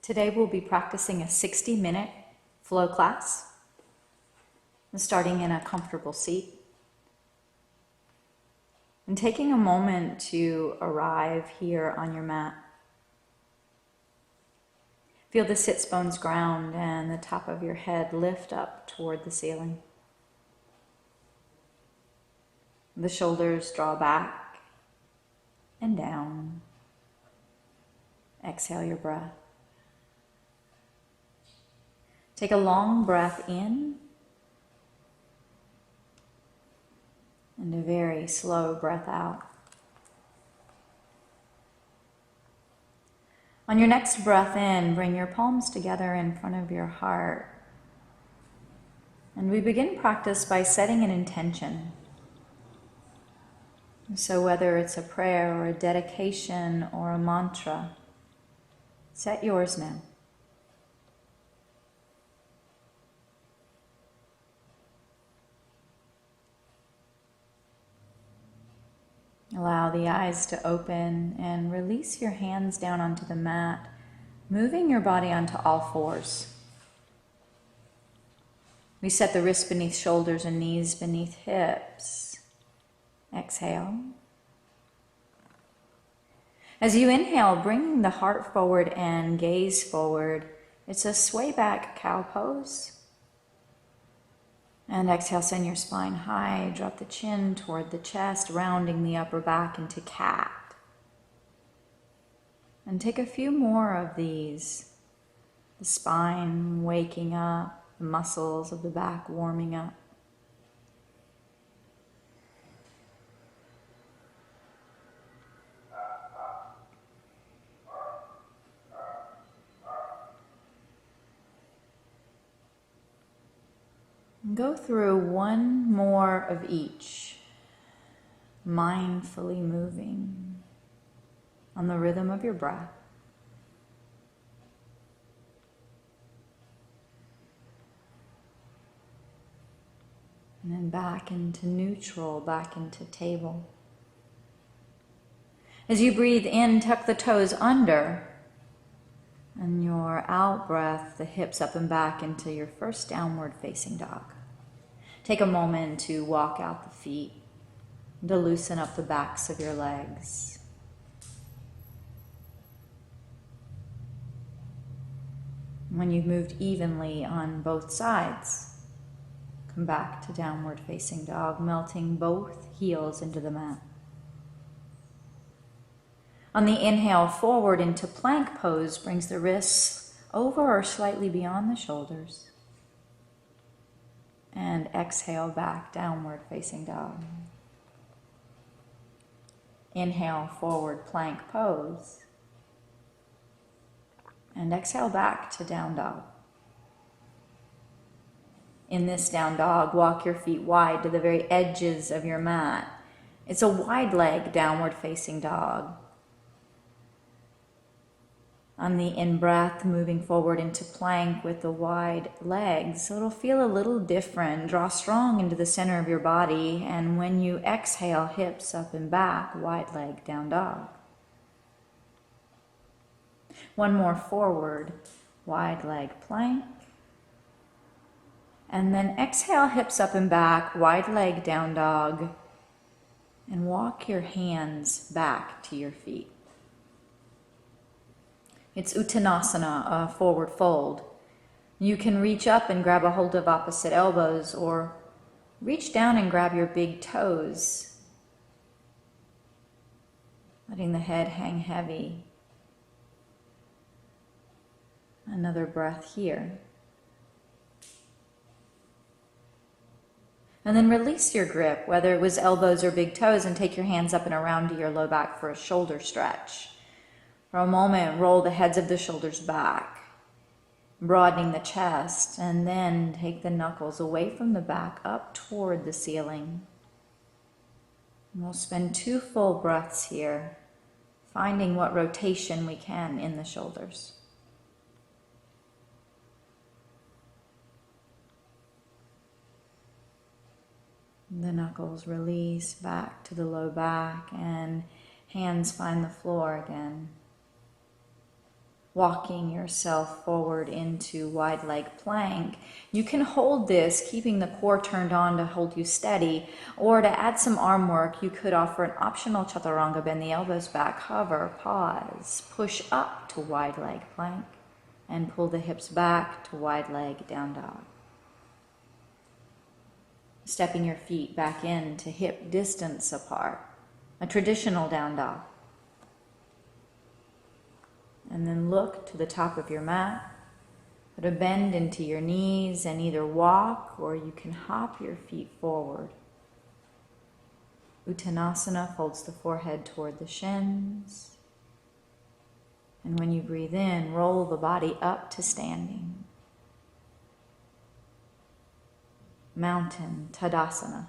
Today we'll be practicing a 60-minute flow class, starting in a comfortable seat. And taking a moment to arrive here on your mat. Feel the sits bones ground and the top of your head lift up toward the ceiling. The shoulders draw back and down. Exhale your breath. Take a long breath in and a very slow breath out. On your next breath in, bring your palms together in front of your heart. And we begin practice by setting an intention. So whether it's a prayer or a dedication or a mantra, set yours now. Allow the eyes to open and release your hands down onto the mat, moving your body onto all fours. We set the wrists beneath shoulders and knees beneath hips. Exhale. As you inhale, bring the heart forward and gaze forward. It's a sway back cow pose. And exhale, send your spine high, drop the chin toward the chest, rounding the upper back into cat. And take a few more of these. The spine waking up, the muscles of the back warming up. Go through one more of each, mindfully moving on the rhythm of your breath. And then back into neutral, back into table. As you breathe in, tuck the toes under. And your out breath, the hips up and back into your first downward facing dog. Take a moment to walk out the feet, to loosen up the backs of your legs. When you've moved evenly on both sides, come back to downward facing dog, melting both heels into the mat. On the inhale, forward into plank pose brings the wrists over or slightly beyond the shoulders. And exhale back, downward facing dog. Inhale, forward plank pose. And exhale back to down dog. In this down dog, walk your feet wide to the very edges of your mat. It's a wide leg downward facing dog. On the in-breath, moving forward into plank with the wide legs. So it'll feel a little different. Draw strong into the center of your body. And when you exhale, hips up and back, wide leg, down dog. One more forward, wide leg plank. And then exhale, hips up and back, wide leg, down dog. And walk your hands back to your feet. It's Uttanasana, a forward fold. You can reach up and grab a hold of opposite elbows or reach down and grab your big toes, letting the head hang heavy. Another breath here. And then release your grip, whether it was elbows or big toes, and take your hands up and around to your low back for a shoulder stretch. For a moment, roll the heads of the shoulders back, broadening the chest, and then take the knuckles away from the back up toward the ceiling. And we'll spend 2 full breaths here, finding what rotation we can in the shoulders. The knuckles release back to the low back, and hands find the floor again. walking yourself forward into wide leg plank. You can hold this, keeping the core turned on to hold you steady, or to add some arm work, you could offer an optional chaturanga, bend the elbows back, hover, pause, push up to wide leg plank, and pull the hips back to wide leg down dog. Stepping your feet back into hip distance apart, a traditional down dog. And then look to the top of your mat. Put a bend into your knees and either walk or you can hop your feet forward. Uttanasana folds the forehead toward the shins. And when you breathe in, roll the body up to standing. Mountain Tadasana.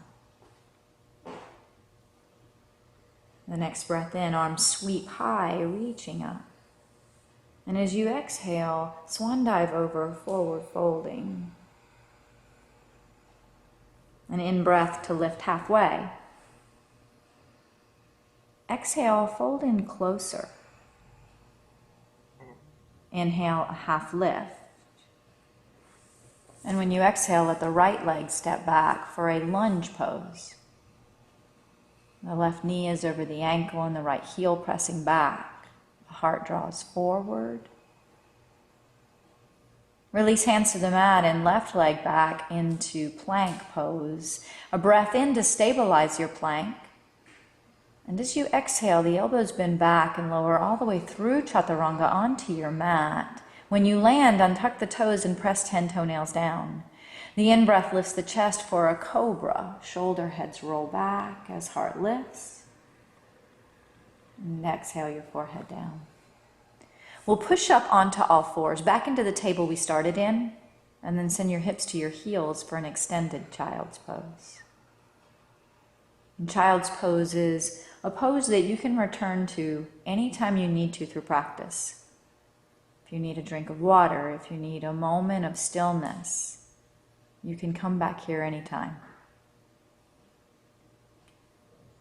The next breath in, arms sweep high, reaching up. And as you exhale, swan dive over, forward folding. An in-breath to lift halfway. Exhale, fold in closer. Inhale, a half lift. And when you exhale, let the right leg step back for a lunge pose. The left knee is over the ankle and the right heel pressing back. Heart draws forward. Release hands to the mat and left leg back into plank pose. A breath in to stabilize your plank. And as you exhale, the elbows bend back and lower all the way through chaturanga onto your mat. When you land, untuck the toes and press 10 toenails down. The in-breath lifts the chest for a cobra. Shoulder heads roll back as heart lifts. And exhale your forehead down. We'll push up onto all fours, back into the table we started in, and then send your hips to your heels for an extended child's pose. And child's pose is a pose that you can return to anytime you need to through practice. If you need a drink of water, if you need a moment of stillness, you can come back here anytime.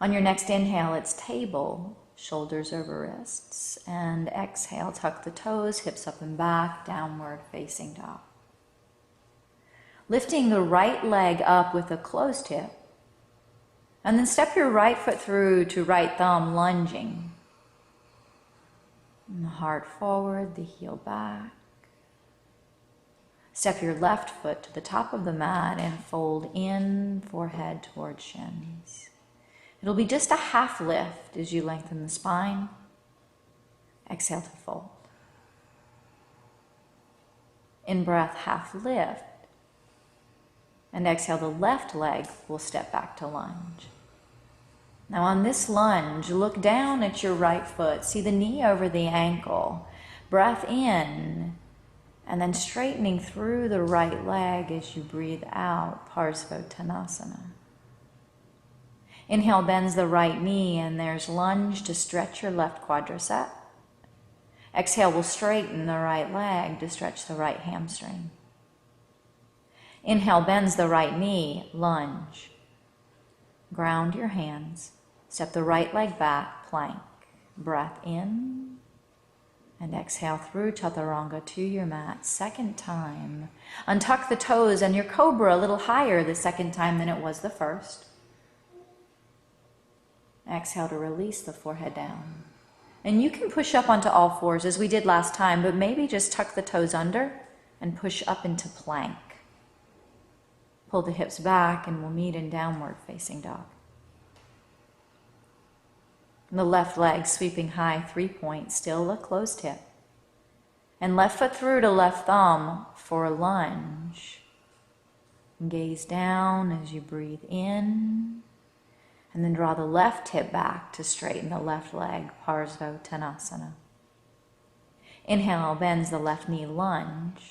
On your next inhale, it's table. Shoulders over wrists, and exhale, tuck the toes, hips up and back, downward facing dog. Lifting the right leg up with a closed hip, and then step your right foot through to right thumb, lunging. And the heart forward, the heel back. Step your left foot to the top of the mat and fold in, forehead towards shins. It'll be just a half lift as you lengthen the spine. Exhale to fold. In-breath, half lift. And exhale, the left leg will step back to lunge. Now on this lunge, look down at your right foot. See the knee over the ankle. Breath in, and then straightening through the right leg as you breathe out, Parsvottanasana. Inhale bends the right knee, and there's lunge to stretch your left quadricep. Exhale will straighten the right leg to stretch the right hamstring. Inhale bends the right knee, lunge. Ground your hands. Step the right leg back, plank. Breath in, and exhale through chaturanga to your mat. Second time. Untuck the toes and your cobra a little higher the second time than it was the first. Exhale to release the forehead down. And you can push up onto all fours as we did last time, but maybe just tuck the toes under and push up into plank. Pull the hips back and we'll meet in downward facing dog. And the left leg sweeping high, 3 points, still a closed hip. And left foot through to left thumb for a lunge. And gaze down as you breathe in. And then draw the left hip back to straighten the left leg, Parsvottanasana. Inhale, bends the left knee, lunge.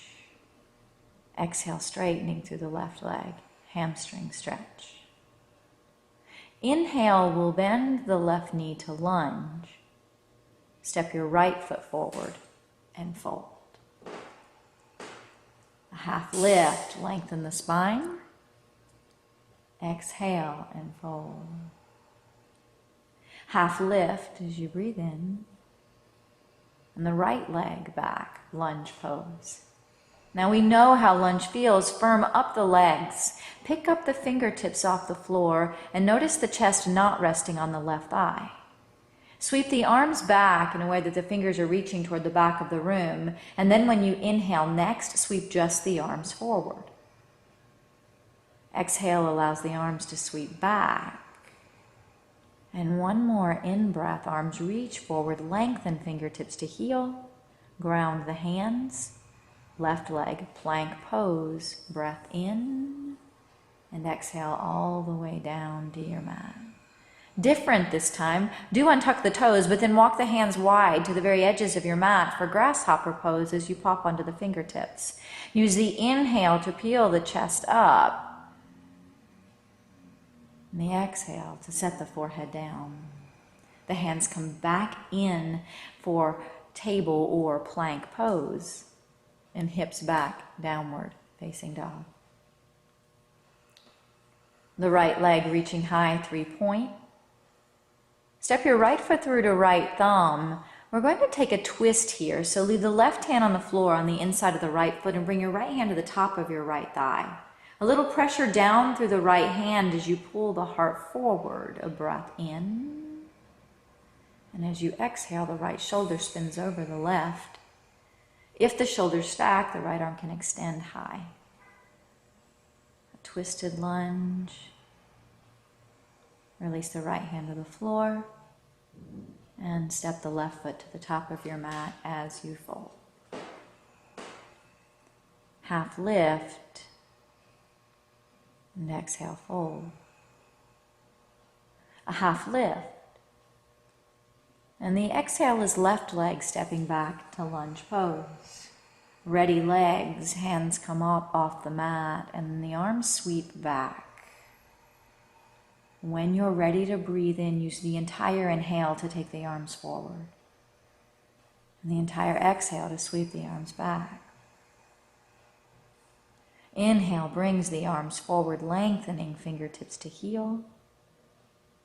Exhale, straightening through the left leg, Hamstring Stretch. Inhale, we'll bend the left knee to lunge. Step your right foot forward and fold. A half lift, lengthen the spine. Exhale and fold. Half lift as you breathe in. And the right leg back, lunge pose. Now we know how lunge feels. Firm up the legs. Pick up the fingertips off the floor and notice the chest not resting on the left thigh. Sweep the arms back in a way that the fingers are reaching toward the back of the room. And then when you inhale next, sweep just the arms forward. Exhale allows the arms to sweep back. And one more in-breath, arms reach forward, lengthen fingertips to heel, ground the hands, left leg, plank pose, breath in, and exhale all the way down to your mat. Different this time, do untuck the toes, but then walk the hands wide to the very edges of your mat for grasshopper pose as you pop onto the fingertips. Use the inhale to peel the chest up, and the exhale to set the forehead down. The hands come back in for table or plank pose, and hips back, downward, facing dog. The right leg reaching high, 3-point. Step your right foot through to right thumb. We're going to take a twist here, so leave the left hand on the floor on the inside of the right foot and bring your right hand to the top of your right thigh. A little pressure down through the right hand as you pull the heart forward. A breath in. And as you exhale, the right shoulder spins over the left. If the shoulders stack, the right arm can extend high. A twisted lunge. Release the right hand to the floor. And step the left foot to the top of your mat as you fold. Half lift. And exhale, fold. A half lift. And the exhale is left leg stepping back to lunge pose. Ready legs, hands come up off the mat, and the arms sweep back. When you're ready to breathe in, use the entire inhale to take the arms forward. And the entire exhale to sweep the arms back. Inhale brings the arms forward, lengthening fingertips to heel.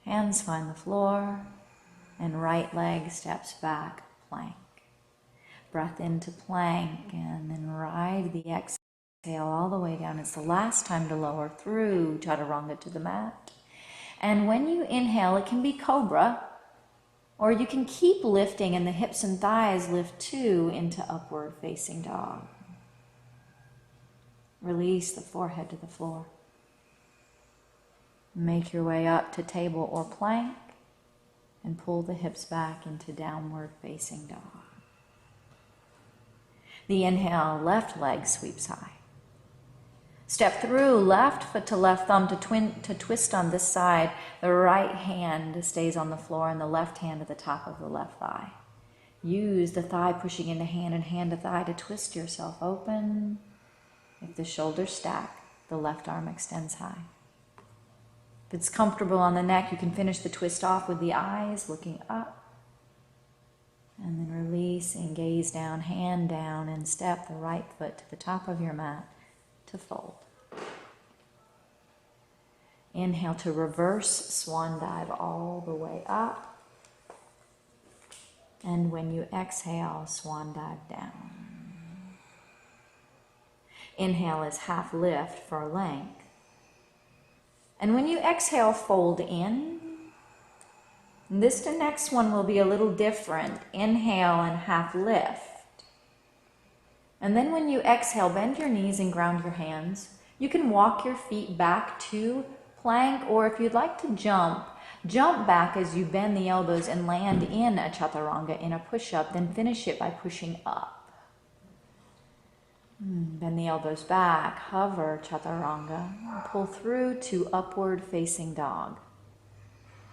Hands find the floor, and right leg steps back, plank. Breath into plank, and then ride the exhale all the way down. It's the last time to lower through Chaturanga to the mat. And when you inhale, it can be Cobra, or you can keep lifting and the hips and thighs lift too into upward facing dog. Release the forehead to the floor. Make your way up to table or plank and pull the hips back into downward facing dog. The inhale, left leg sweeps high. Step through left foot to left thumb to twist on this side. The right hand stays on the floor and the left hand at the top of the left thigh. Use the thigh pushing into hand and hand to thigh to twist yourself open. If the shoulders stack, the left arm extends high. If it's comfortable on the neck, you can finish the twist off with the eyes looking up. And then release and gaze down, hand down, and step the right foot to the top of your mat to fold. Inhale to reverse swan dive all the way up. And when you exhale, swan dive down. Inhale is half lift for length. And when you exhale, fold in. This next one will be a little different. Inhale and half lift. And then when you exhale, bend your knees and ground your hands. You can walk your feet back to plank, or if you'd like to jump back as you bend the elbows and land in a chaturanga in a push-up, then finish it by pushing up. Bend the elbows back, hover chaturanga, pull through to upward facing dog.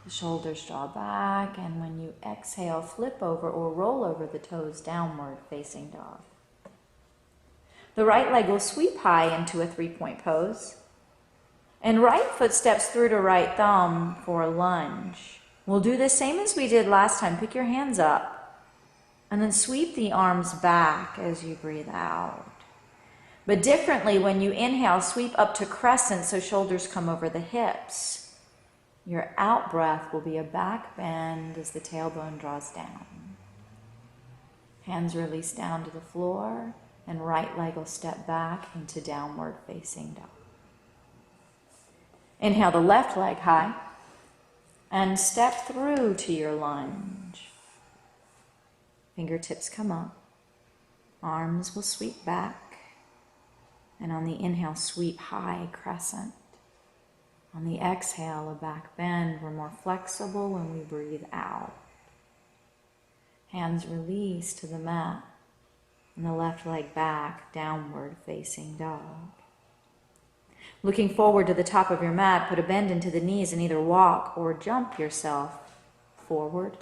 The shoulders draw back, and when you exhale, flip over or roll over the toes, downward facing dog. The right leg will sweep high into a 3-point pose. And right foot steps through to right thumb for a lunge. We'll do the same as we did last time. Pick your hands up and then sweep the arms back as you breathe out. But differently, when you inhale, sweep up to crescent so shoulders come over the hips. Your out breath will be a back bend as the tailbone draws down. Hands release down to the floor, and right leg will step back into downward facing dog. Inhale the left leg high, and step through to your lunge. Fingertips come up, arms will sweep back, and on the inhale, sweep high crescent. On the exhale, a back bend. We're more flexible when we breathe out. Hands release to the mat, and the left leg back, downward facing dog. Looking forward to the top of your mat, put a bend into the knees and either walk or jump yourself forward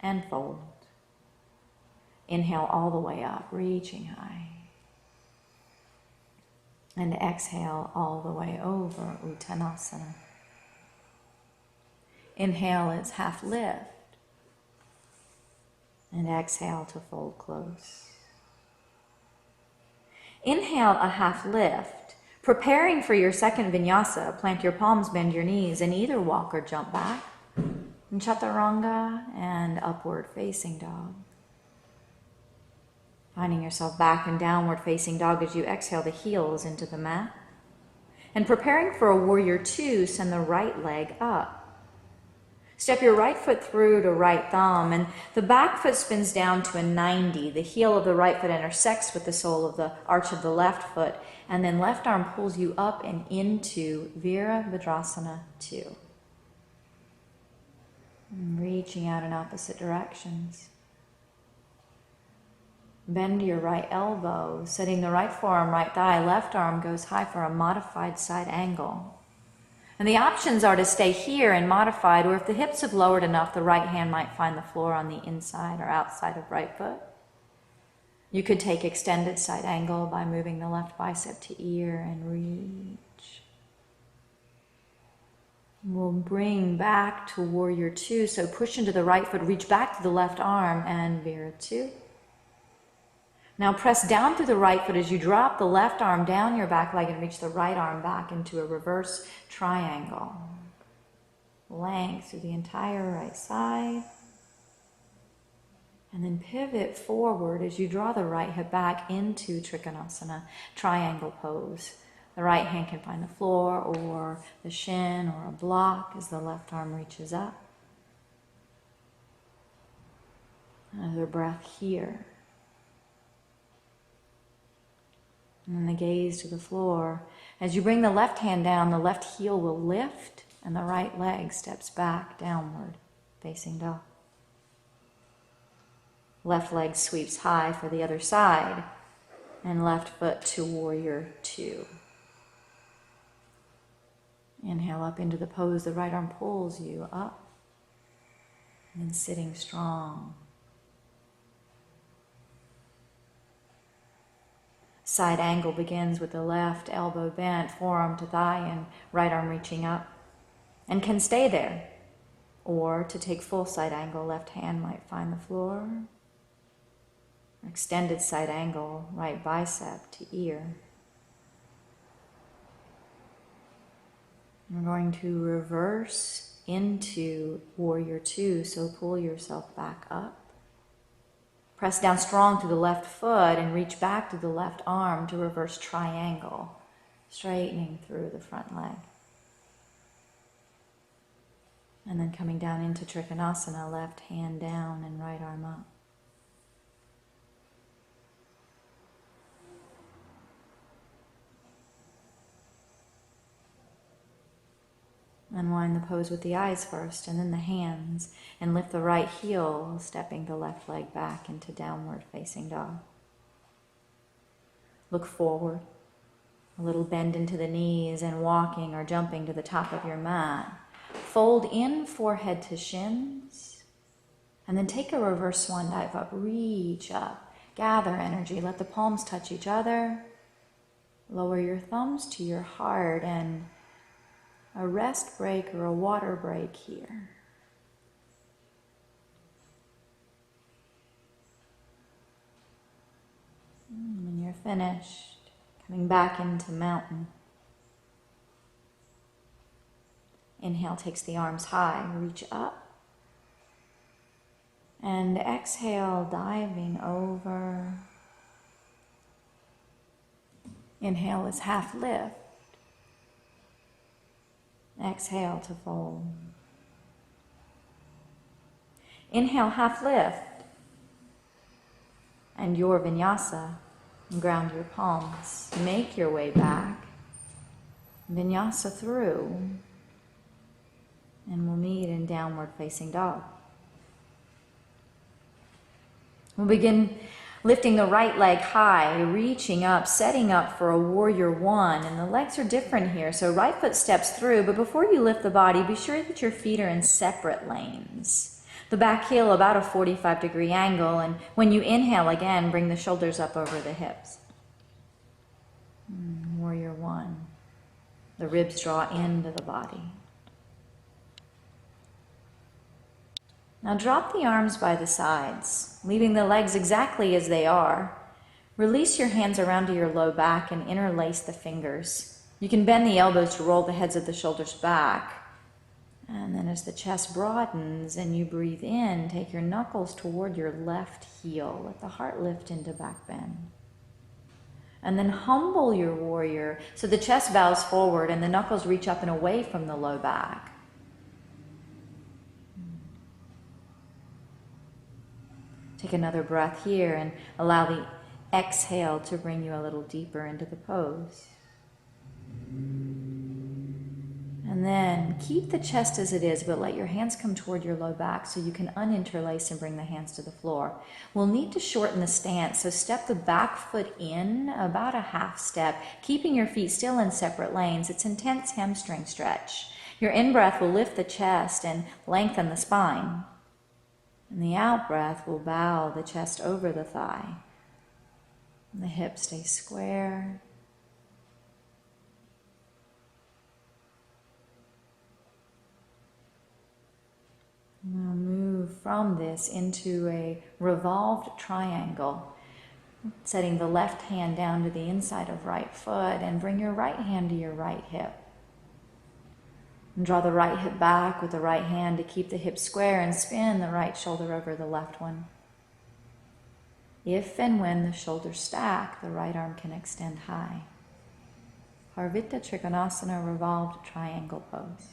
and fold. Inhale all the way up, reaching high. And exhale all the way over, Uttanasana. Inhale, it's half lift. And exhale to fold close. Inhale, a half lift. Preparing for your second vinyasa, plant your palms, bend your knees, and either walk or jump back. And chaturanga and upward facing dog. Finding yourself back in downward facing dog as you exhale the heels into the mat. And preparing for a warrior two, send the right leg up. Step your right foot through to right thumb, and the back foot spins down to a 90. The heel of the right foot intersects with the sole of the arch of the left foot, and then left arm pulls you up and into Virabhadrasana 2. And reaching out in opposite directions. Bend your right elbow, setting the right forearm, right thigh, left arm goes high for a modified side angle. And the options are to stay here in modified, or if the hips have lowered enough, the right hand might find the floor on the inside or outside of right foot. You could take extended side angle by moving the left bicep to ear and reach. We'll bring back to warrior two, so push into the right foot, reach back to the left arm, and Vira 2. Now press down through the right foot as you drop the left arm down your back leg and reach the right arm back into a reverse triangle. Length through the entire right side. And then pivot forward as you draw the right hip back into Trikonasana, triangle pose. The right hand can find the floor or the shin or a block as the left arm reaches up. Another breath here. And then the gaze to the floor. As you bring the left hand down, the left heel will lift and the right leg steps back downward, facing dog. Left leg sweeps high for the other side and left foot to warrior two. Inhale up into the pose. The right arm pulls you up and then sitting strong. Side angle begins with the left elbow bent, forearm to thigh, and right arm reaching up, and can stay there. Or to take full side angle, left hand might find the floor. Extended side angle, right bicep to ear. We're going to reverse into warrior two, so pull yourself back up. Press down strong through the left foot and reach back to the left arm to reverse triangle, straightening through the front leg. And then coming down into Trikonasana, left hand down and right arm up. Unwind the pose with the eyes first and then the hands, and lift the right heel, stepping the left leg back into downward facing dog. Look forward, a little bend into the knees, and walking or jumping to the top of your mat. Fold in forehead to shins, and then take a reverse swan dive up. Reach up, gather energy, let the palms touch each other. Lower your thumbs to your heart, and a rest break or a water break here. And when you're finished, coming back into mountain. Inhale takes the arms high, reach up. And exhale, diving over. Inhale is half lift. Exhale to fold. Inhale, half lift. And your vinyasa. Ground your palms. Make your way back. Vinyasa through. And we'll meet in downward facing dog. We'll begin lifting the right leg high, reaching up, setting up for a warrior one. And the legs are different here. So right foot steps through, but before you lift the body, be sure that your feet are in separate lanes. The back heel about a 45-degree angle. And when you inhale again, bring the shoulders up over the hips. Warrior one. The ribs draw into the body. Now drop the arms by the sides, leaving the legs exactly as they are. Release your hands around to your low back and interlace the fingers. You can bend the elbows to roll the heads of the shoulders back. And then as the chest broadens and you breathe in, take your knuckles toward your left heel. Let the heart lift into back bend. And then humble your warrior so the chest bows forward and the knuckles reach up and away from the low back. Take another breath here and allow the exhale to bring you a little deeper into the pose. And then keep the chest as it is, but let your hands come toward your low back so you can uninterlace and bring the hands to the floor. We'll need to shorten the stance, so step the back foot in about a half step, keeping your feet still in separate lanes. It's intense hamstring stretch. Your in-breath will lift the chest and lengthen the spine. And the out-breath will bow the chest over the thigh. And the hips stay square. We'll move from this into a revolved triangle, setting the left hand down to the inside of right foot and bring your right hand to your right hip. And draw the right hip back with the right hand to keep the hip square and spin the right shoulder over the left one. If and when the shoulders stack, the right arm can extend high. Parvottanasana, revolved triangle pose.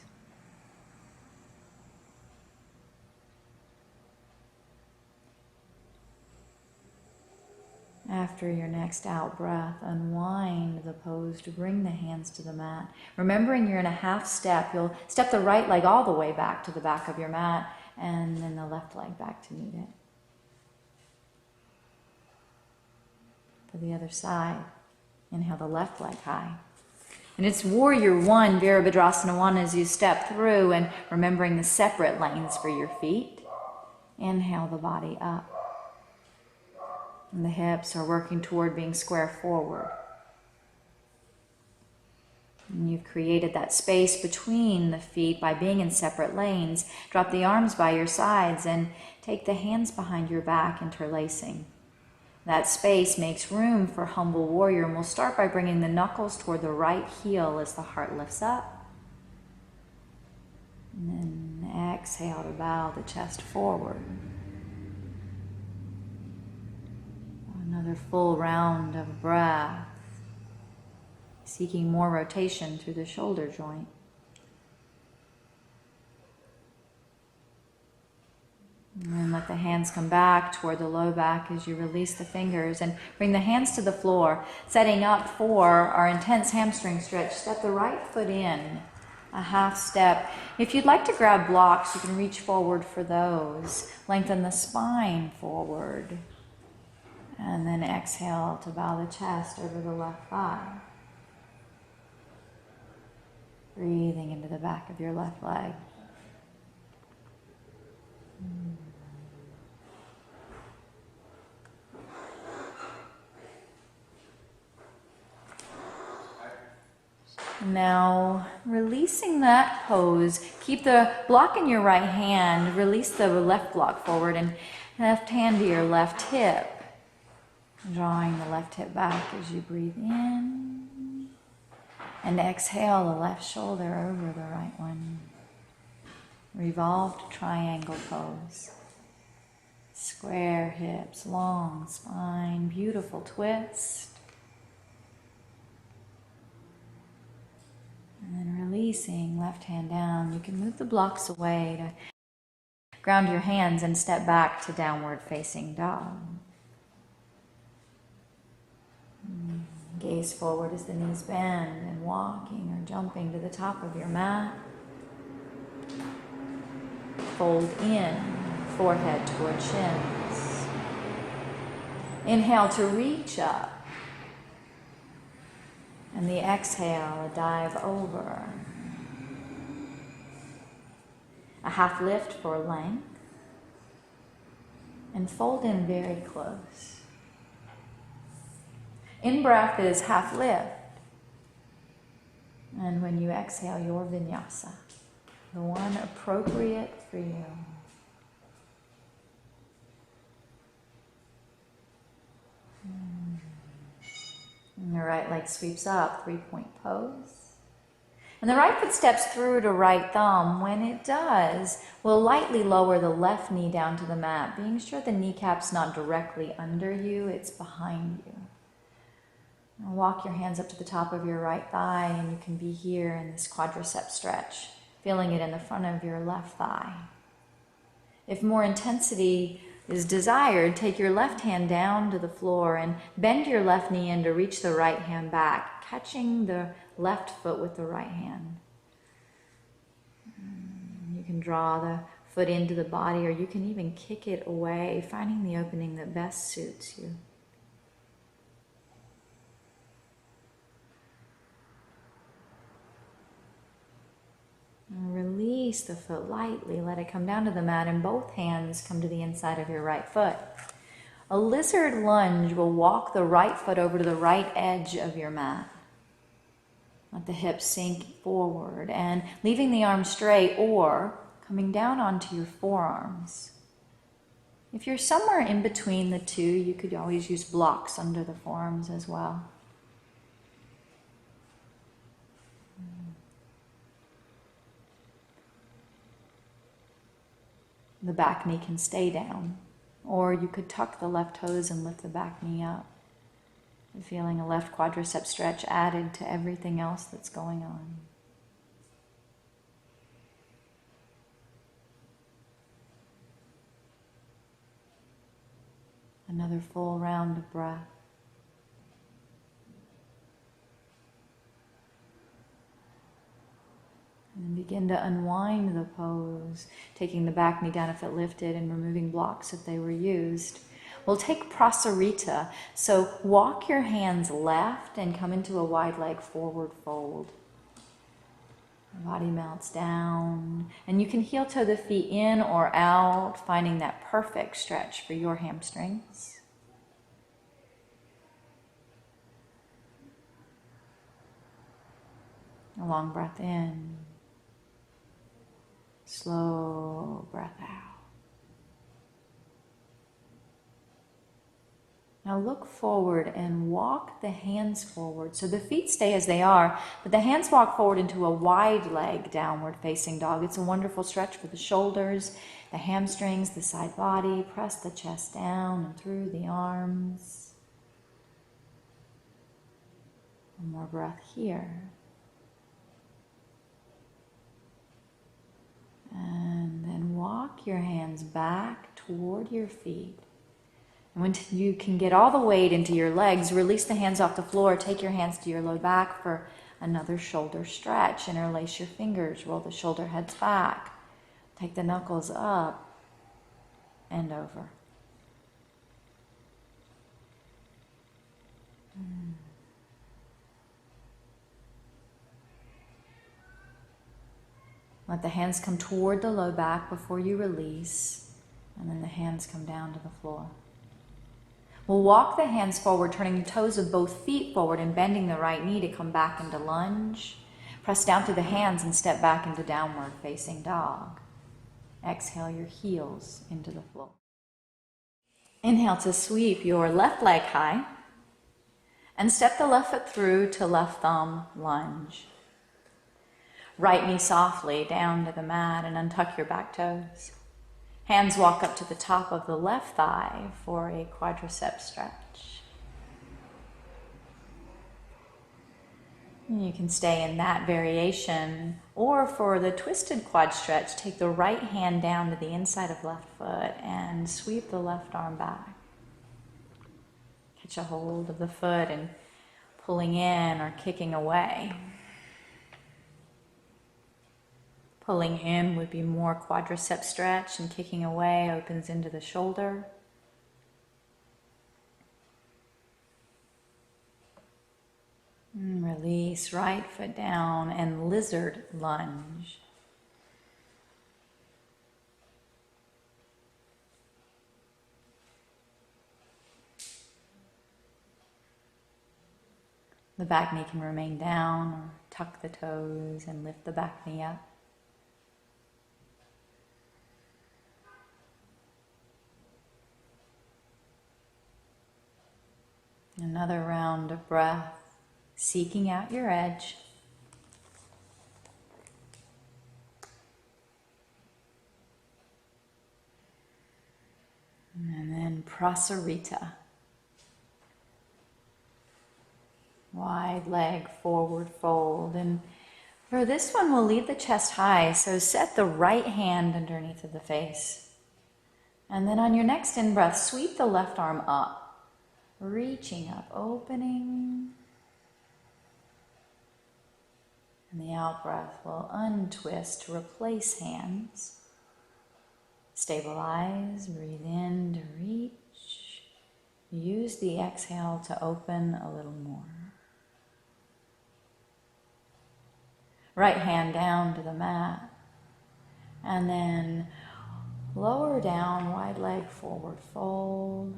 After your next out breath, unwind the pose to bring the hands to the mat. Remembering you're in a half step, you'll step the right leg all the way back to the back of your mat and then the left leg back to meet it. For the other side, inhale the left leg high. And it's warrior one, Virabhadrasana one, as you step through and remembering the separate lanes for your feet. Inhale the body up. And the hips are working toward being square forward. And you've created that space between the feet by being in separate lanes. Drop the arms by your sides and take the hands behind your back, interlacing. That space makes room for humble warrior, and we'll start by bringing the knuckles toward the right heel as the heart lifts up. And then exhale to bow the chest forward. Another full round of breath, seeking more rotation through the shoulder joint. And let the hands come back toward the low back as you release the fingers and bring the hands to the floor, setting up for our intense hamstring stretch. Step the right foot in, a half step. If you'd like to grab blocks, you can reach forward for those. Lengthen the spine forward. And then exhale to bow the chest over the left thigh. Breathing into the back of your left leg. Now, releasing that pose, keep the block in your right hand, release the left block forward and left hand to your left hip. Drawing the left hip back as you breathe in. And exhale the left shoulder over the right one. Revolved triangle pose. Square hips, long spine, beautiful twist. And then releasing, left hand down. You can move the blocks away to ground your hands and step back to downward facing dog. Gaze forward as the knees bend and walking or jumping to the top of your mat. Fold in, forehead toward shins. Inhale to reach up. And the exhale, a dive over. A half lift for length. And fold in very close. In-breath is half lift. And when you exhale, your Vinyasa, the one appropriate for you. And the right leg sweeps up, three-point pose. And the right foot steps through to right thumb. When it does, we'll lightly lower the left knee down to the mat, being sure the kneecap's not directly under you, it's behind you. Now walk your hands up to the top of your right thigh, and you can be here in this quadricep stretch, feeling it in the front of your left thigh. If more intensity is desired, take your left hand down to the floor and bend your left knee in to reach the right hand back, catching the left foot with the right hand. You can draw the foot into the body, or you can even kick it away, finding the opening that best suits you. And release the foot lightly, let it come down to the mat, and both hands come to the inside of your right foot. A lizard lunge will walk the right foot over to the right edge of your mat. Let the hips sink forward and leaving the arms straight or coming down onto your forearms. If you're somewhere in between the two, you could always use blocks under the forearms as well. The back knee can stay down, or you could tuck the left toes and lift the back knee up. You're feeling a left quadricep stretch added to everything else that's going on. Another full round of breath. And begin to unwind the pose, taking the back knee down if it lifted and removing blocks if they were used. We'll take Prasarita, so walk your hands left and come into a wide leg forward fold. The body melts down, and you can heel toe the feet in or out, finding that perfect stretch for your hamstrings. A long breath in. Slow breath out. Now look forward and walk the hands forward. So the feet stay as they are, but the hands walk forward into a wide leg downward facing dog. It's a wonderful stretch for the shoulders, the hamstrings, the side body. Press the chest down and through the arms. One more breath here. And then walk your hands back toward your feet. And when you can get all the weight into your legs, release the hands off the floor. Take your hands to your low back for another shoulder stretch. Interlace your fingers. Roll the shoulder heads back. Take the knuckles up and over. Let the hands come toward the low back before you release, and then the hands come down to the floor. We'll walk the hands forward, turning the toes of both feet forward and bending the right knee to come back into lunge. Press down through the hands and step back into downward facing dog. Exhale your heels into the floor. Inhale to sweep your left leg high and step the left foot through to left thumb lunge. Right knee softly down to the mat and untuck your back toes. Hands walk up to the top of the left thigh for a quadricep stretch. You can stay in that variation, or for the twisted quad stretch, take the right hand down to the inside of left foot and sweep the left arm back. Catch a hold of the foot and pulling in or kicking away. Pulling in would be more quadricep stretch, and kicking away opens into the shoulder. And release, right foot down, and lizard lunge. The back knee can remain down, or tuck the toes and lift the back knee up. Another round of breath, seeking out your edge. And then Prasarita. Wide leg forward fold. And for this one, we'll leave the chest high. So set the right hand underneath of the face. And then on your next in-breath, sweep the left arm up. Reaching up, opening. And the out-breath will untwist to replace hands. Stabilize, breathe in to reach. Use the exhale to open a little more. Right hand down to the mat. And then lower down, wide leg forward fold.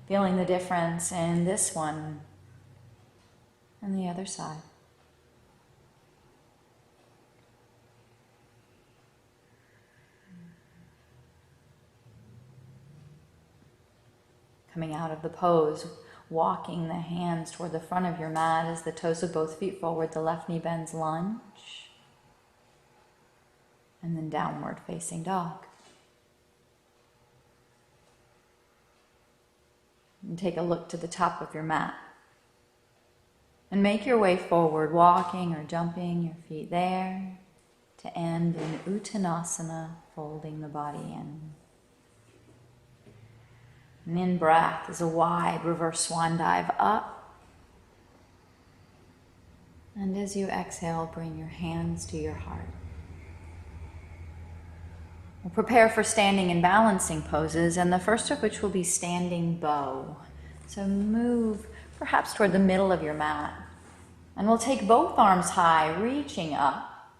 Feeling the difference in this one and the other side. Coming out of the pose, walking the hands toward the front of your mat as the toes of both feet forward, the left knee bends, lunge, and then downward facing dog. And take a look to the top of your mat. And make your way forward, walking or jumping your feet there to end in Uttanasana, folding the body in. And in breath is a wide reverse swan dive up. And as you exhale, bring your hands to your heart. We'll prepare for standing and balancing poses, and the first of which will be standing bow. So move perhaps toward the middle of your mat. And we'll take both arms high, reaching up.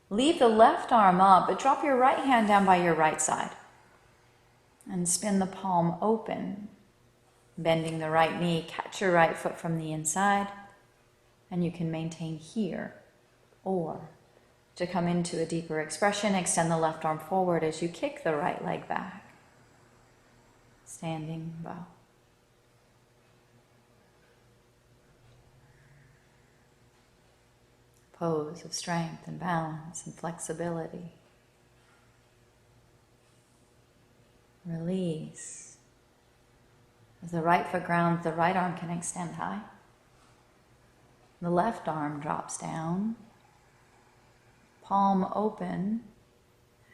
Leave the left arm up, but drop your right hand down by your right side. And spin the palm open, bending the right knee. Catch your right foot from the inside. And you can maintain here, or to come into a deeper expression, extend the left arm forward as you kick the right leg back. Standing bow. Pose of strength and balance and flexibility. Release. As the right foot grounds, the right arm can extend high. The left arm drops down. Palm open.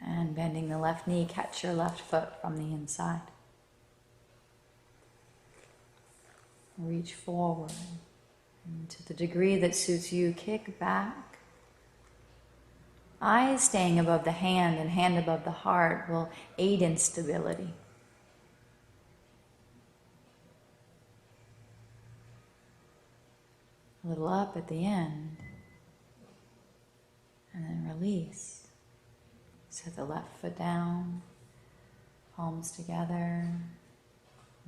And bending the left knee, catch your left foot from the inside. Reach forward. And to the degree that suits you, kick back. Eyes staying above the hand and hand above the heart will aid in stability. A little up at the end. And then release. Set the left foot down, palms together,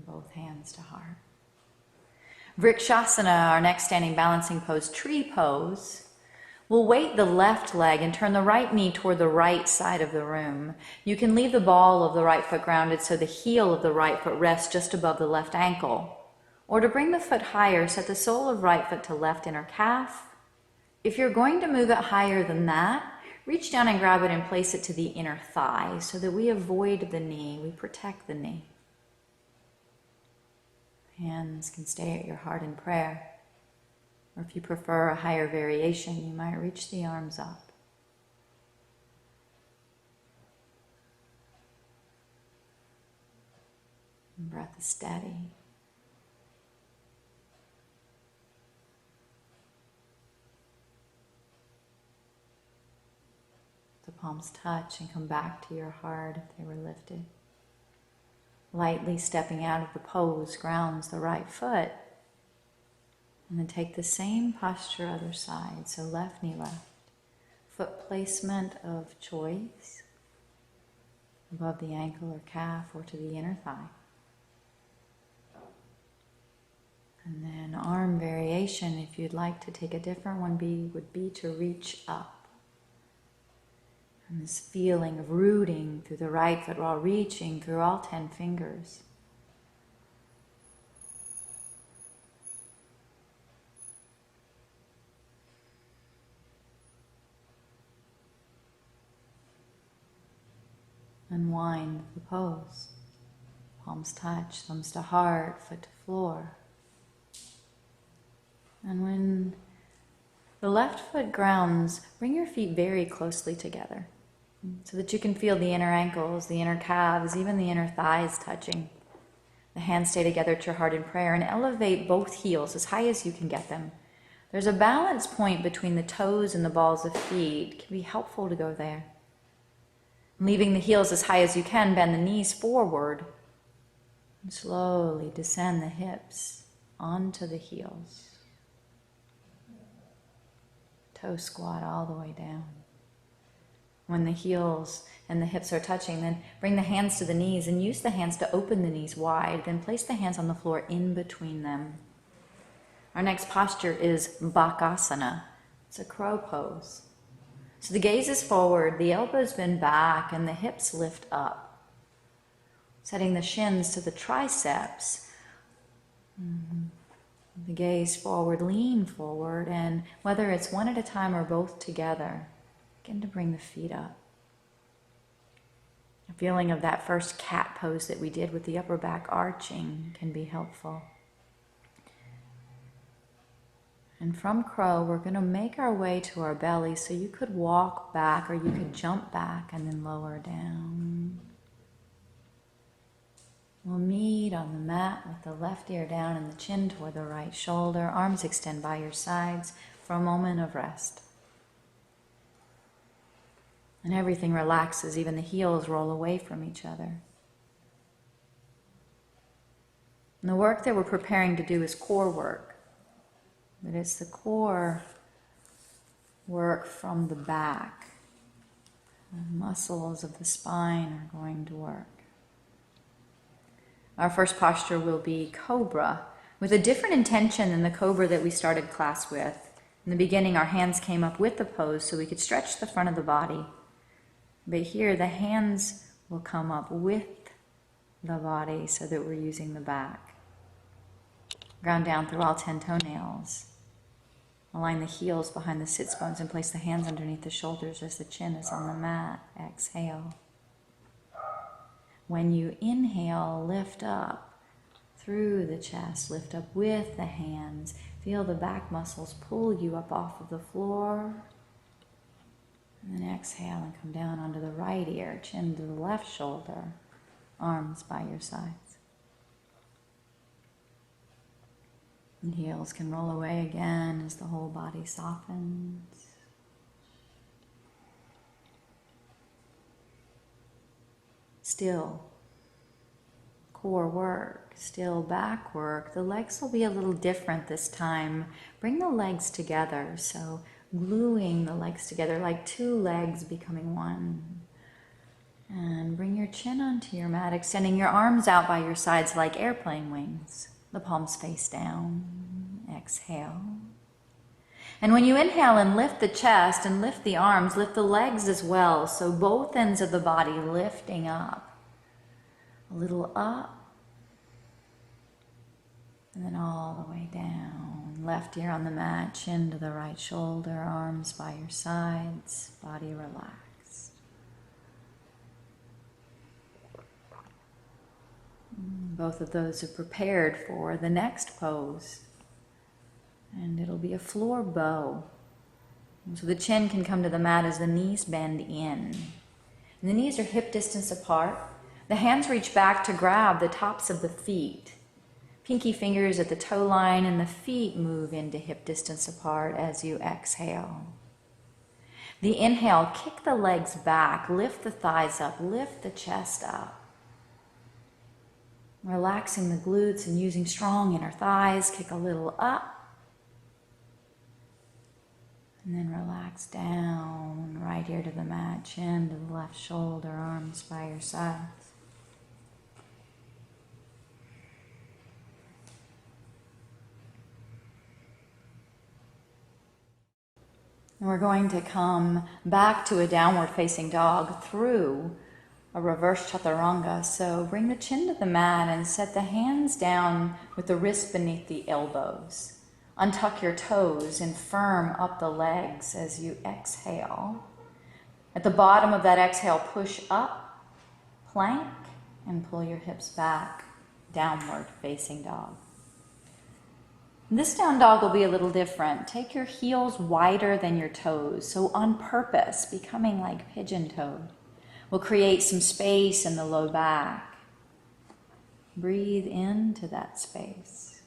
both hands to heart. Vrikshasana, our next standing balancing pose, tree pose. We'll weight the left leg and turn the right knee toward the right side of the room. You can leave the ball of the right foot grounded so the heel of the right foot rests just above the left ankle. Or to bring the foot higher, set the sole of right foot to left inner calf. If you're going to move it higher than that, reach down and grab it and place it to the inner thigh so that we avoid the knee, we protect the knee. Hands can stay at your heart in prayer. Or if you prefer a higher variation, you might reach the arms up. And breath is steady. The palms touch and come back to your heart if they were lifted. Lightly stepping out of the pose grounds the right foot. And then take the same posture other side. So left knee left. Foot placement of choice. Above the ankle or calf or to the inner thigh. And then arm variation, if you'd like to take a different one, would be to reach up. And this feeling of rooting through the right foot while reaching through all 10 fingers. Unwind the pose. Palms touch, thumbs to heart, foot to floor. And when the left foot grounds, bring your feet very closely together so that you can feel the inner ankles, the inner calves, even the inner thighs touching. The hands stay together at your heart in prayer and elevate both heels as high as you can get them. There's a balance point between the toes and the balls of feet. It can be helpful to go there. Leaving the heels as high as you can, bend the knees forward and slowly descend the hips onto the heels. Toe squat all the way down. When the heels and the hips are touching, then bring the hands to the knees and use the hands to open the knees wide. Then place the hands on the floor in between them. Our next posture is Bakasana. It's a crow pose. So the gaze is forward, the elbows bend back, and the hips lift up. Setting the shins to the triceps. The gaze forward, lean forward, and whether it's one at a time or both together, begin to bring the feet up. A feeling of that first cat pose that we did with the upper back arching can be helpful. And from crow, we're going to make our way to our belly, so you could walk back or you could jump back and then lower down. We'll meet on the mat with the left ear down and the chin toward the right shoulder. Arms extend by your sides for a moment of rest. And everything relaxes, even the heels roll away from each other. And the work that we're preparing to do is core work. But it's the core work from the back. The muscles of the spine are going to work. Our first posture will be Cobra, with a different intention than the Cobra that we started class with. In the beginning, our hands came up with the pose so we could stretch the front of the body. But here, the hands will come up with the body so that we're using the back. Ground down through all 10 toenails. Align the heels behind the sits bones and place the hands underneath the shoulders as the chin is on the mat. Exhale. When you inhale, lift up through the chest. Lift up with the hands. Feel the back muscles pull you up off of the floor. And then exhale and come down onto the right ear, chin to the left shoulder, arms by your sides. And heels can roll away again as the whole body softens. Still core work, still back work. The legs will be a little different this time. Bring the legs together, so gluing the legs together like two legs becoming one. And bring your chin onto your mat, extending your arms out by your sides like airplane wings. The palms face down. Exhale. And when you inhale and lift the chest and lift the arms, lift the legs as well. So both ends of the body lifting up. A little up. And then all the way down. Left ear on the mat, chin to the right shoulder, arms by your sides, body relaxed. Both of those are prepared for the next pose. And it'll be a floor bow. And so the chin can come to the mat as the knees bend in. And the knees are hip distance apart. The hands reach back to grab the tops of the feet. Pinky fingers at the toe line, and the feet move into hip distance apart as you exhale. The inhale, kick the legs back, lift the thighs up, lift the chest up. Relaxing the glutes and using strong inner thighs, kick a little up. And then relax down, right ear to the mat, chin to the left shoulder, arms by your sides. And we're going to come back to a downward facing dog through a reverse chaturanga. So bring the chin to the mat and set the hands down with the wrists beneath the elbows. Untuck your toes and firm up the legs as you exhale. At the bottom of that exhale, push up, plank, and pull your hips back, downward facing dog. This down dog will be a little different. Take your heels wider than your toes, so on purpose, becoming like pigeon toed. We'll create some space in the low back. Breathe into that space.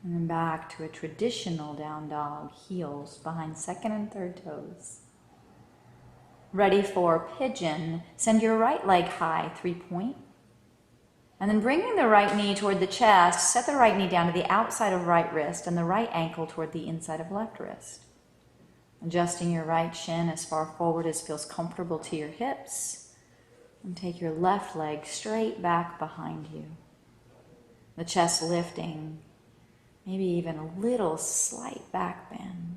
And then back to a traditional down dog, heels behind second and third toes. Ready for pigeon, send your right leg high, 3-point. And then bringing the right knee toward the chest, set the right knee down to the outside of right wrist and the right ankle toward the inside of left wrist. Adjusting your right shin as far forward as feels comfortable to your hips. And take your left leg straight back behind you. The chest lifting, maybe even a little slight back bend.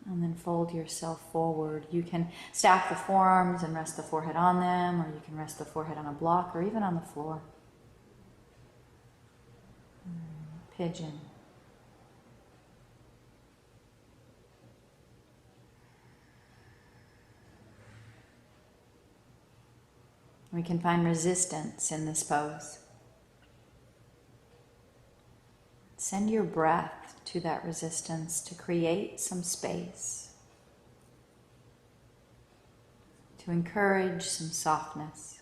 And then fold yourself forward. You can stack the forearms and rest the forehead on them, or you can rest the forehead on a block or even on the floor. Pigeon. We can find resistance in this pose. Send your breath to that resistance to create some space, to encourage some softness.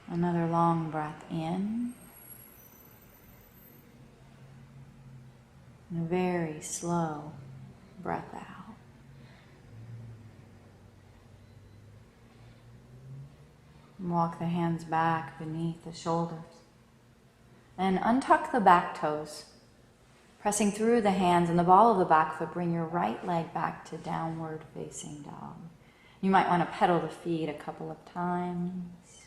Another long breath in, and a very slow breath out. Walk the hands back beneath the shoulders. And untuck the back toes. Pressing through the hands and the ball of the back foot, bring your right leg back to downward facing dog. You might want to pedal the feet a couple of times.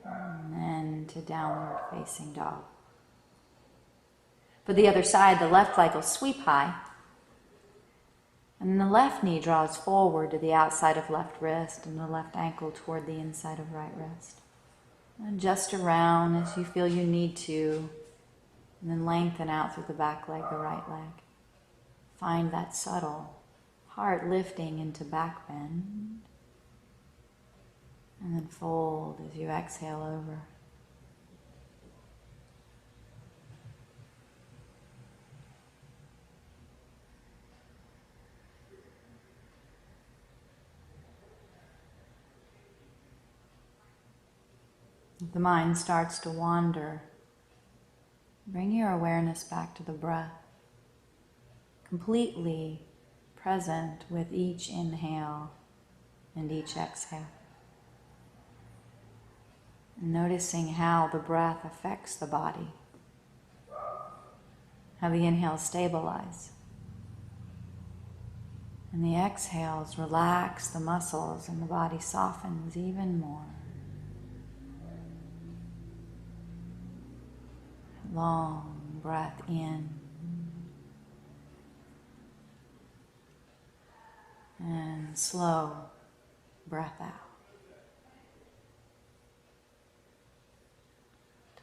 And then to downward facing dog. For the other side, the left leg will sweep high. And then the left knee draws forward to the outside of left wrist and the left ankle toward the inside of right wrist. Adjust around as you feel you need to, and then lengthen out through the back leg, the right leg. Find that subtle heart lifting into back bend, and then fold as you exhale over. If the mind starts to wander, bring your awareness back to the breath, completely present with each inhale and each exhale. And noticing how the breath affects the body, how the inhales stabilize, and the exhales relax the muscles and the body softens even more. Long breath in. And slow breath out.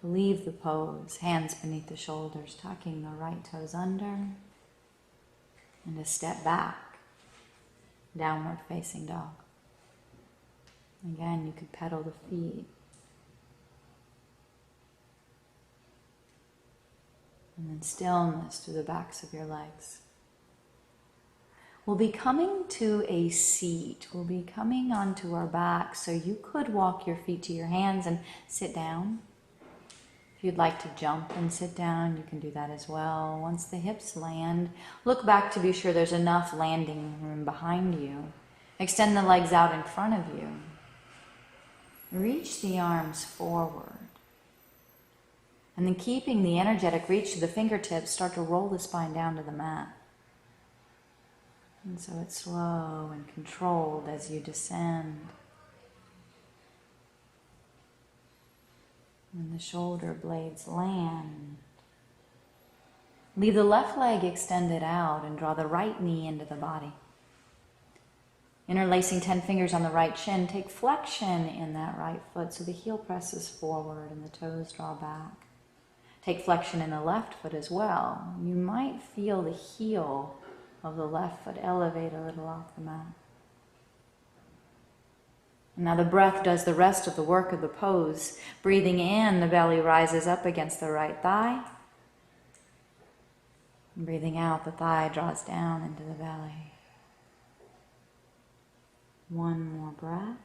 To leave the pose, hands beneath the shoulders, tucking the right toes under, and to step back, downward facing dog. Again, you could pedal the feet. And then stillness through the backs of your legs. We'll be coming to a seat. We'll be coming onto our back, so you could walk your feet to your hands and sit down. If you'd like to jump and sit down, you can do that as well. Once the hips land, look back to be sure there's enough landing room behind you. Extend the legs out in front of you. Reach the arms forward. And then keeping the energetic reach to the fingertips, start to roll the spine down to the mat. And so it's slow and controlled as you descend. And the shoulder blades land. Leave the left leg extended out and draw the right knee into the body. Interlacing 10 fingers on the right shin, take flexion in that right foot so the heel presses forward and the toes draw back. Take flexion in the left foot as well. You might feel the heel of the left foot elevate a little off the mat. Now the breath does the rest of the work of the pose. Breathing in, the belly rises up against the right thigh. And breathing out, the thigh draws down into the belly. One more breath.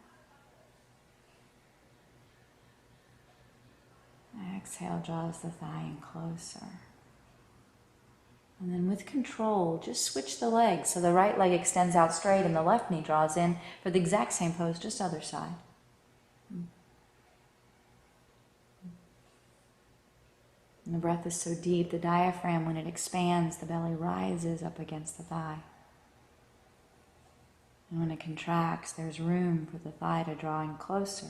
Exhale, draws the thigh in closer. And then with control, just switch the legs. So the right leg extends out straight and the left knee draws in for the exact same pose, just other side. And the breath is so deep, the diaphragm, when it expands, the belly rises up against the thigh. And when it contracts, there's room for the thigh to draw in closer.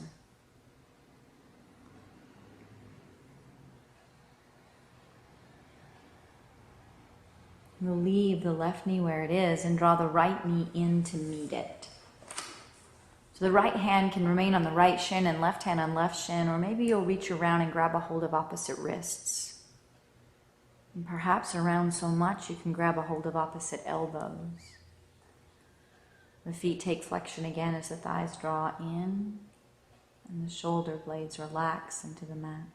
We'll leave the left knee where it is and draw the right knee in to meet it. So the right hand can remain on the right shin and left hand on left shin, or maybe you'll reach around and grab a hold of opposite wrists. And perhaps around so much you can grab a hold of opposite elbows. The feet take flexion again as the thighs draw in and the shoulder blades relax into the mat.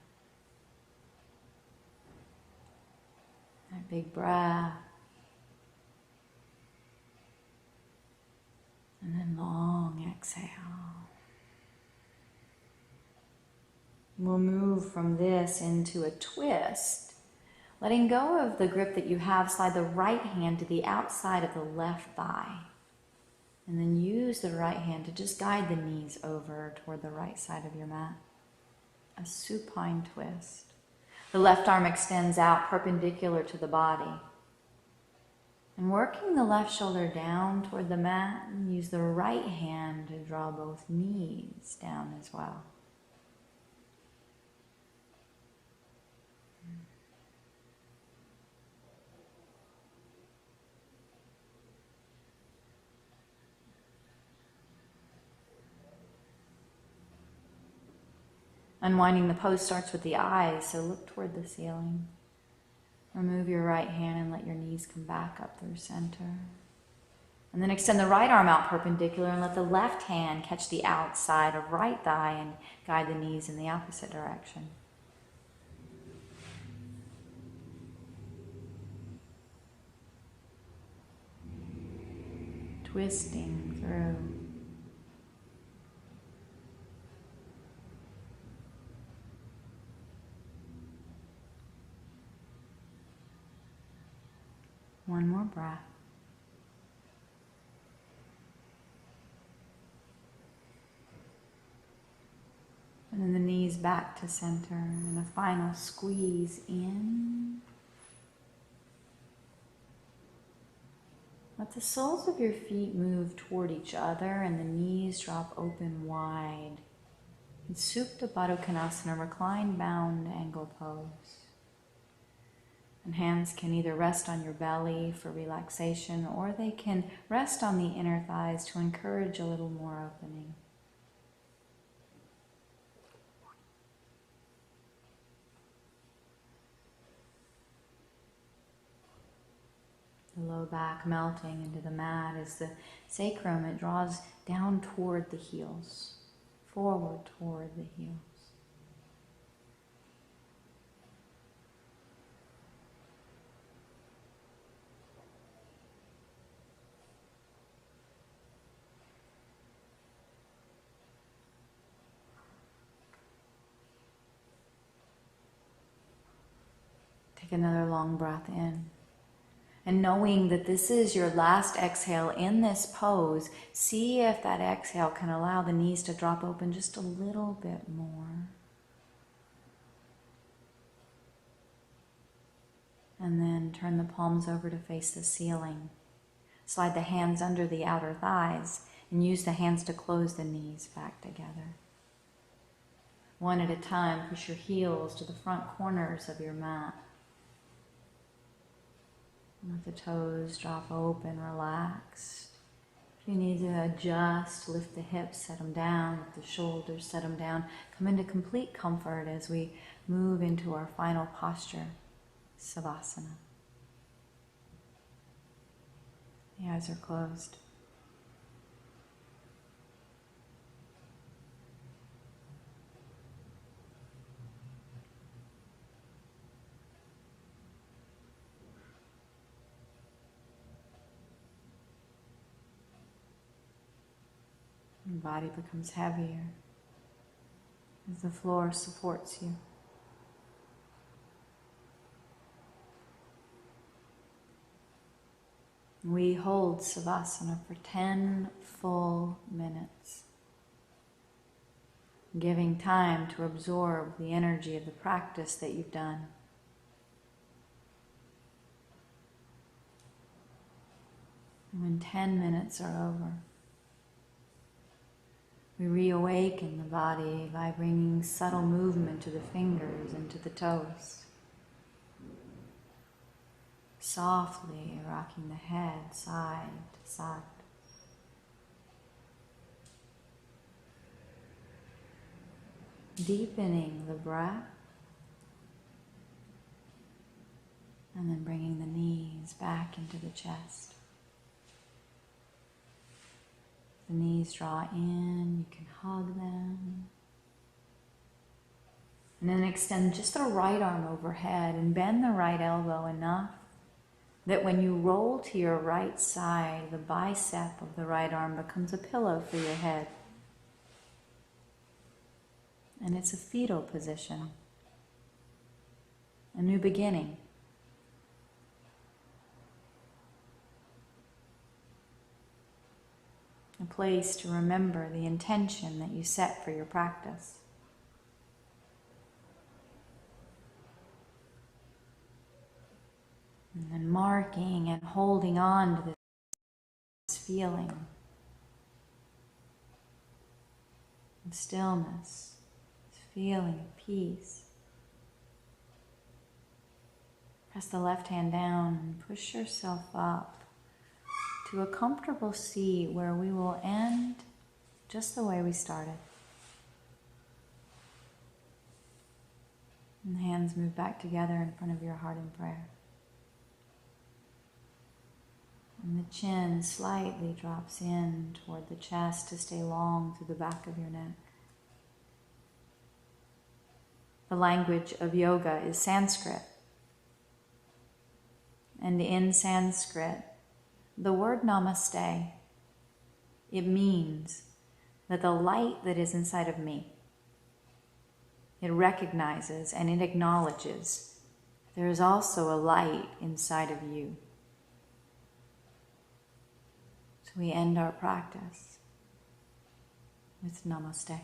That big breath. And then long exhale. We'll move from this into a twist. Letting go of the grip that you have, slide the right hand to the outside of the left thigh. And then use the right hand to just guide the knees over toward the right side of your mat. A supine twist. The left arm extends out perpendicular to the body. And working the left shoulder down toward the mat, use the right hand to draw both knees down as well. Unwinding the pose starts with the eyes, so look toward the ceiling. Remove your right hand and let your knees come back up through center. And then extend the right arm out perpendicular and let the left hand catch the outside of right thigh and guide the knees in the opposite direction. Twisting through. One more breath. And then the knees back to center and a final squeeze in. Let the soles of your feet move toward each other and the knees drop open wide. In Supine Twist, reclined bound angle pose. And hands can either rest on your belly for relaxation, or they can rest on the inner thighs to encourage a little more opening. The low back melting into the mat as the sacrum, it draws down toward the heels, forward toward the heels. Take another long breath in. And knowing that this is your last exhale in this pose, see if that exhale can allow the knees to drop open just a little bit more. And then turn the palms over to face the ceiling. Slide the hands under the outer thighs and use the hands to close the knees back together. One at a time, push your heels to the front corners of your mat. Let the toes drop open, relaxed. If you need to adjust, lift the hips, set them down, lift the shoulders, set them down. Come into complete comfort as we move into our final posture, Savasana. The eyes are closed. Your body becomes heavier as the floor supports you. We hold Savasana for 10 full minutes, giving time to absorb the energy of the practice that you've done. And when 10 minutes are over, we reawaken the body by bringing subtle movement to the fingers and to the toes. Softly rocking the head side to side. Deepening the breath. And then bringing the knees back into the chest. The knees draw in, you can hug them. And then extend just the right arm overhead and bend the right elbow enough that when you roll to your right side, the bicep of the right arm becomes a pillow for your head. And it's a fetal position, a new beginning. A place to remember the intention that you set for your practice. And then marking and holding on to this feeling of stillness, this feeling of peace. Press the left hand down and push yourself up to a comfortable seat where we will end just the way we started. And the hands move back together in front of your heart in prayer. And the chin slightly drops in toward the chest to stay long through the back of your neck. The language of yoga is Sanskrit. And in Sanskrit, the word namaste, it means that the light that is inside of me, it recognizes and it acknowledges there is also a light inside of you. So we end our practice with namaste.